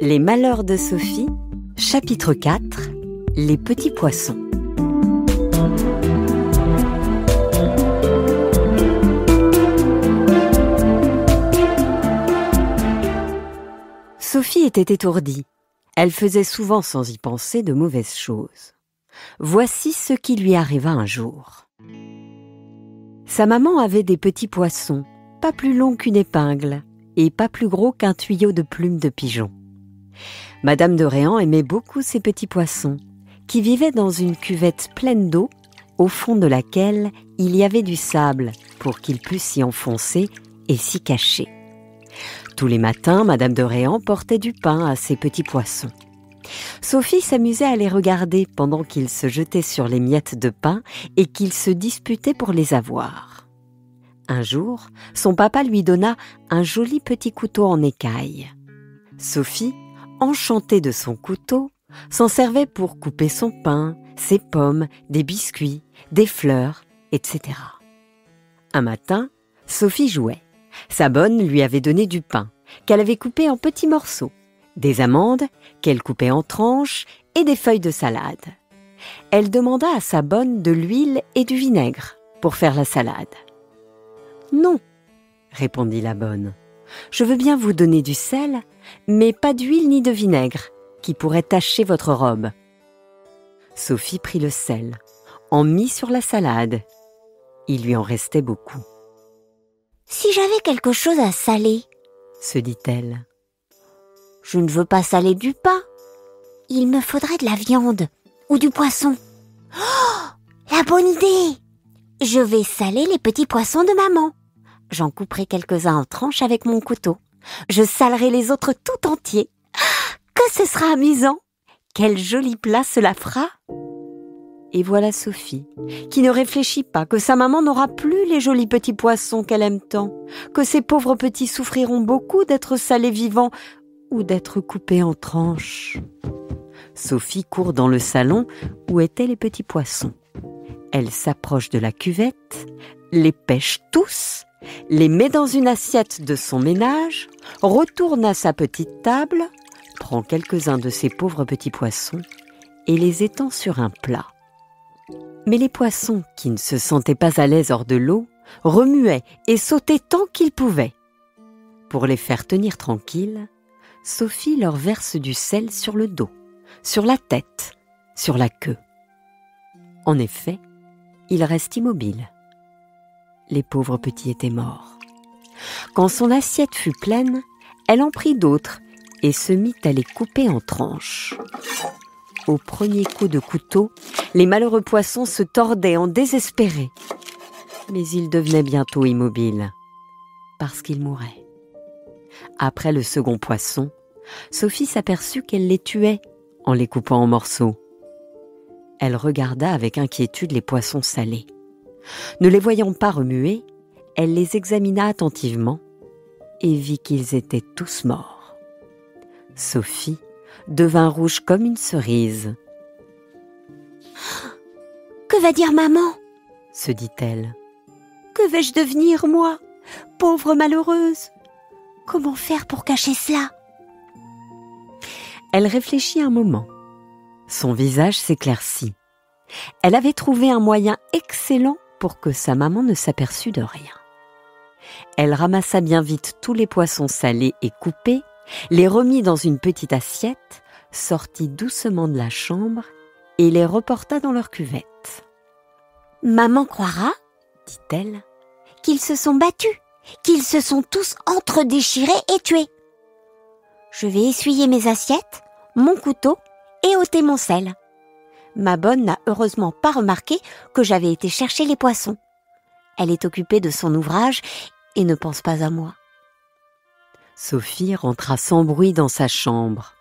Les malheurs de Sophie, chapitre 4, les petits poissons. Sophie était étourdie. Elle faisait souvent, sans y penser, de mauvaises choses. Voici ce qui lui arriva un jour. Sa maman avait des petits poissons, pas plus longs qu'une épingle et pas plus gros qu'un tuyau de plumes de pigeon. Madame de Réan aimait beaucoup ces petits poissons, qui vivaient dans une cuvette pleine d'eau, au fond de laquelle il y avait du sable pour qu'ils puissent s'y enfoncer et s'y cacher. Tous les matins, Madame de Réan portait du pain à ces petits poissons. Sophie s'amusait à les regarder pendant qu'ils se jetaient sur les miettes de pain et qu'ils se disputaient pour les avoir. Un jour, son papa lui donna un joli petit couteau en écaille. Sophie, enchantée de son couteau, s'en servait pour couper son pain, ses pommes, des biscuits, des fleurs, etc. Un matin, Sophie jouait. Sa bonne lui avait donné du pain, qu'elle avait coupé en petits morceaux, des amandes qu'elle coupait en tranches et des feuilles de salade. Elle demanda à sa bonne de l'huile et du vinaigre pour faire la salade. « Non, » répondit la bonne, « je veux bien vous donner du sel, mais pas d'huile ni de vinaigre, qui pourrait tacher votre robe. » Sophie prit le sel, en mit sur la salade. Il lui en restait beaucoup. « Si j'avais quelque chose à saler, » se dit-elle. « Je ne veux pas saler du pain. Il me faudrait de la viande ou du poisson. Oh, la bonne idée! Je vais saler les petits poissons de maman. J'en couperai quelques-uns en tranches avec mon couteau. Je salerai les autres tout entiers. Que ce sera amusant! Quel joli plat cela fera! » Et voilà Sophie, qui ne réfléchit pas que sa maman n'aura plus les jolis petits poissons qu'elle aime tant, que ces pauvres petits souffriront beaucoup d'être salés vivants ou d'être coupés en tranches. Sophie court dans le salon où étaient les petits poissons. Elle s'approche de la cuvette, les pêche tous, les met dans une assiette de son ménage, retourne à sa petite table, prend quelques-uns de ces pauvres petits poissons et les étend sur un plat. Mais les poissons, qui ne se sentaient pas à l'aise hors de l'eau, remuaient et sautaient tant qu'ils pouvaient. Pour les faire tenir tranquilles, Sophie leur verse du sel sur le dos, sur la tête, sur la queue. En effet, ils restent immobiles. Les pauvres petits étaient morts. Quand son assiette fut pleine, elle en prit d'autres et se mit à les couper en tranches. Au premier coup de couteau, les malheureux poissons se tordaient en désespérés. Mais ils devenaient bientôt immobiles, parce qu'ils mouraient. Après le second poisson, Sophie s'aperçut qu'elle les tuait en les coupant en morceaux. Elle regarda avec inquiétude les poissons salés. Ne les voyant pas remuer, elle les examina attentivement et vit qu'ils étaient tous morts. Sophie devint rouge comme une cerise. « Que va dire maman ?» se dit-elle. « Que vais-je devenir, moi, pauvre malheureuse? Comment faire pour cacher cela ?» Elle réfléchit un moment. Son visage s'éclaircit. Elle avait trouvé un moyen excellent pour que sa maman ne s'aperçût de rien. Elle ramassa bien vite tous les poissons salés et coupés, les remit dans une petite assiette, sortit doucement de la chambre et les reporta dans leur cuvette. « Maman croira, dit-elle, qu'ils se sont battus, qu'ils se sont tous entre-déchirés et tués. Je vais essuyer mes assiettes, mon couteau et ôter mon sel. Ma bonne n'a heureusement pas remarqué que j'avais été chercher les poissons. Elle est occupée de son ouvrage et ne pense pas à moi. » Sophie rentra sans bruit dans sa chambre,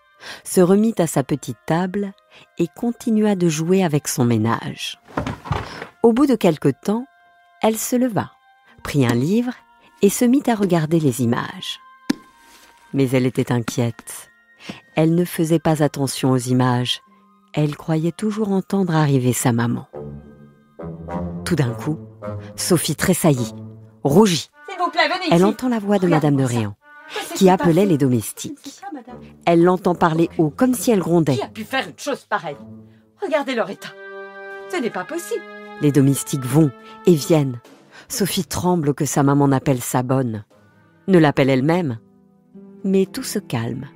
se remit à sa petite table et continua de jouer avec son ménage. Au bout de quelque temps, elle se leva, prit un livre et se mit à regarder les images. Mais elle était inquiète. Elle ne faisait pas attention aux images. Elle croyait toujours entendre arriver sa maman. Tout d'un coup, Sophie tressaillit, rougit. S'il vous plaît, venez Elle ici. entend la voix de Madame de Réan. qui appelait les domestiques. Elle l'entend parler haut, comme si elle grondait. Qui a pu faire une chose pareille? Regardez leur état. Ce n'est pas possible. Les domestiques vont et viennent. Sophie tremble que sa maman n'appelle sa bonne. Ne l'appelle elle-même. Mais tout se calme.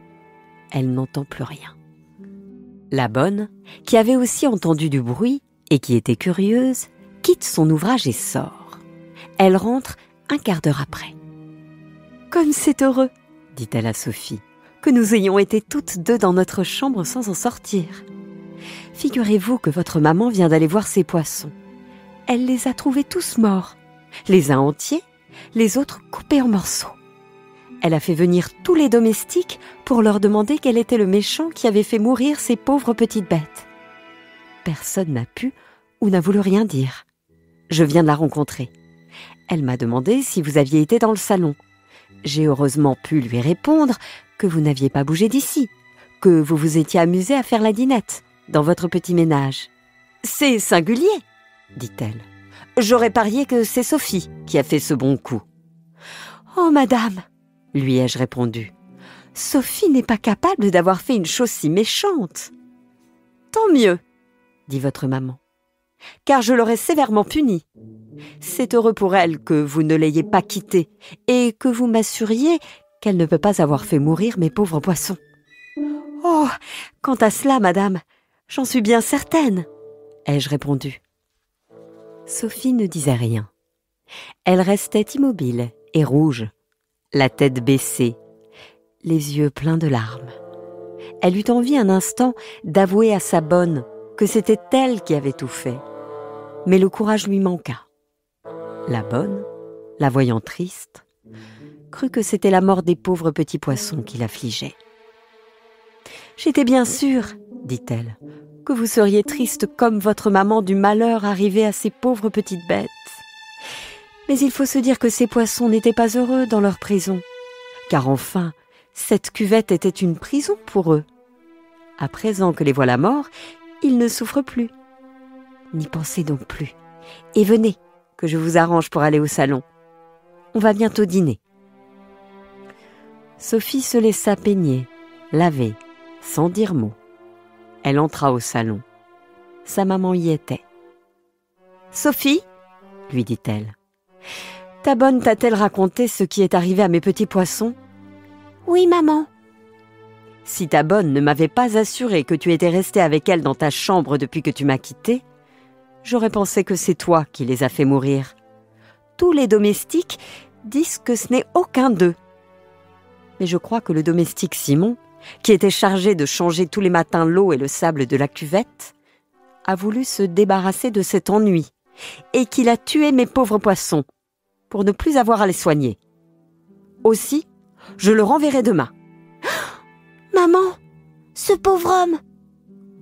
Elle n'entend plus rien. La bonne, qui avait aussi entendu du bruit et qui était curieuse, quitte son ouvrage et sort. Elle rentre un quart d'heure après. « Comme c'est heureux, dit-elle à Sophie, que nous ayons été toutes deux dans notre chambre sans en sortir. Figurez-vous que votre maman vient d'aller voir ses poissons. Elle les a trouvés tous morts, les uns entiers, les autres coupés en morceaux. Elle a fait venir tous les domestiques pour leur demander quel était le méchant qui avait fait mourir ces pauvres petites bêtes. Personne n'a pu ou n'a voulu rien dire. Je viens de la rencontrer. Elle m'a demandé si vous aviez été dans le salon. J'ai heureusement pu lui répondre que vous n'aviez pas bougé d'ici, que vous vous étiez amusé à faire la dînette dans votre petit ménage. « C'est singulier, dit-elle. J'aurais parié que c'est Sophie qui a fait ce bon coup. »« Oh, madame, lui ai-je répondu, Sophie n'est pas capable d'avoir fait une chose si méchante. »« Tant mieux, dit votre maman, car je l'aurais sévèrement punie. C'est heureux pour elle que vous ne l'ayez pas quittée et que vous m'assuriez qu'elle ne peut pas avoir fait mourir mes pauvres poissons. »« Oh, quant à cela, madame, j'en suis bien certaine, ai-je répondu. » Sophie ne disait rien. Elle restait immobile et rouge, la tête baissée, les yeux pleins de larmes. Elle eut envie un instant d'avouer à sa bonne que c'était elle qui avait tout fait. Mais le courage lui manqua. La bonne, la voyant triste, crut que c'était la mort des pauvres petits poissons qui l'affligeait. « J'étais bien sûre, dit-elle, que vous seriez triste comme votre maman du malheur arrivé à ces pauvres petites bêtes. Mais il faut se dire que ces poissons n'étaient pas heureux dans leur prison, car enfin, cette cuvette était une prison pour eux. À présent que les voilà morts, ils ne souffrent plus. N'y pensez donc plus, et venez, que je vous arrange pour aller au salon. On va bientôt dîner. » Sophie se laissa peigner, laver, sans dire mot. Elle entra au salon. Sa maman y était. « Sophie, lui dit-elle, ta bonne t'a-t-elle raconté ce qui est arrivé à mes petits poissons ? » ?»« Oui, maman. » »« Si ta bonne ne m'avait pas assuré que tu étais restée avec elle dans ta chambre depuis que tu m'as quittée, j'aurais pensé que c'est toi qui les as fait mourir. Tous les domestiques disent que ce n'est aucun d'eux. Mais je crois que le domestique Simon, qui était chargé de changer tous les matins l'eau et le sable de la cuvette, a voulu se débarrasser de cet ennui et qu'il a tué mes pauvres poissons pour ne plus avoir à les soigner. Aussi, je le renverrai demain. »« Maman, ce pauvre homme,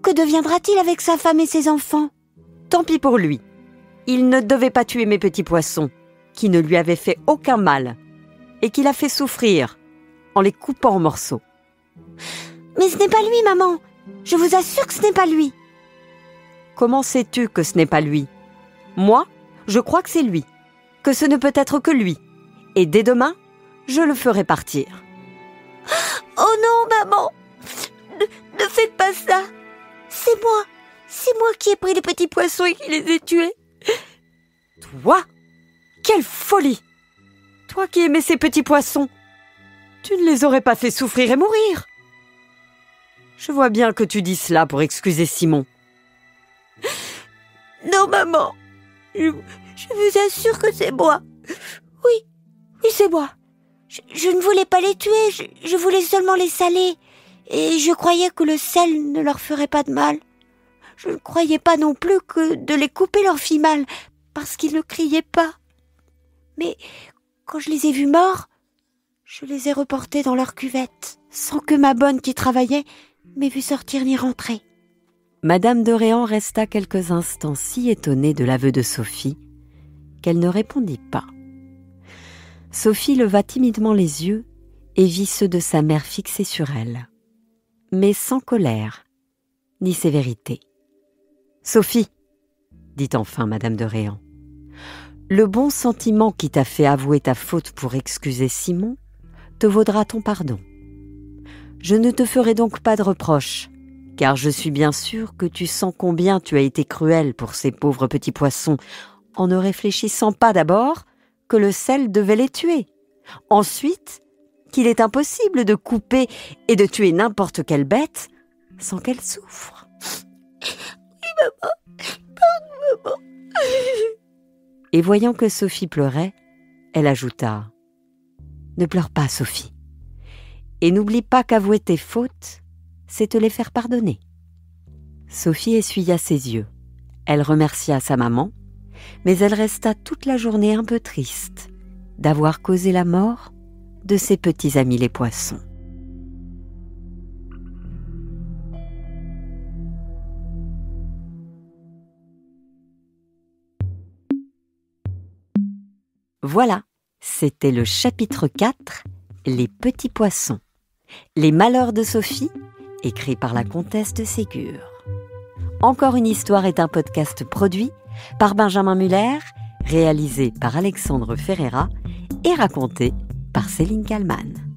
que deviendra-t-il avec sa femme et ses enfants ? » ?»« Tant pis pour lui. Il ne devait pas tuer mes petits poissons, qui ne lui avaient fait aucun mal, et qu'il a fait souffrir en les coupant en morceaux. »« Mais ce n'est pas lui, maman. Je vous assure que ce n'est pas lui. »« Comment sais-tu que ce n'est pas lui ? Moi, je crois que c'est lui, que ce ne peut être que lui. Et dès demain, je le ferai partir. »« Oh non, maman, ne faites pas ça. C'est moi qui ai pris les petits poissons et qui les ai tués. »« Toi ? Quelle folie ! Toi qui aimais ces petits poissons, tu ne les aurais pas fait souffrir et mourir. Je vois bien que tu dis cela pour excuser Simon. »« Non, maman, je vous assure que c'est moi. Oui, c'est moi. Je ne voulais pas les tuer, je voulais seulement les saler. Et je croyais que le sel ne leur ferait pas de mal. Je ne croyais pas non plus que de les couper leur fit mal, parce qu'ils ne criaient pas. Mais quand je les ai vus morts, je les ai reportés dans leur cuvette, sans que ma bonne qui travaillait m'ait vu sortir ni rentrer. » Madame de Réan resta quelques instants si étonnée de l'aveu de Sophie qu'elle ne répondit pas. Sophie leva timidement les yeux et vit ceux de sa mère fixés sur elle, mais sans colère ni sévérité. « Sophie, dit enfin Madame de Réan, le bon sentiment qui t'a fait avouer ta faute pour excuser Simon te vaudra ton pardon. Je ne te ferai donc pas de reproches, car je suis bien sûre que tu sens combien tu as été cruel pour ces pauvres petits poissons, en ne réfléchissant pas d'abord que le sel devait les tuer. Ensuite, qu'il est impossible de couper et de tuer n'importe quelle bête sans qu'elle souffre. Oui, maman. Pardon, maman. Et voyant que Sophie pleurait, elle ajouta « Ne pleure pas, Sophie. Et n'oublie pas qu'avouer tes fautes, c'est te les faire pardonner. » Sophie essuya ses yeux. Elle remercia sa maman, mais elle resta toute la journée un peu triste d'avoir causé la mort de ses petits amis les poissons. Voilà, c'était le chapitre 4, Les petits poissons. Les malheurs de Sophie, écrit par la comtesse de Ségur. Encore une histoire est un podcast produit par Benjamin Muller, réalisé par Alexandre Ferreira et raconté par Céline Kallmann.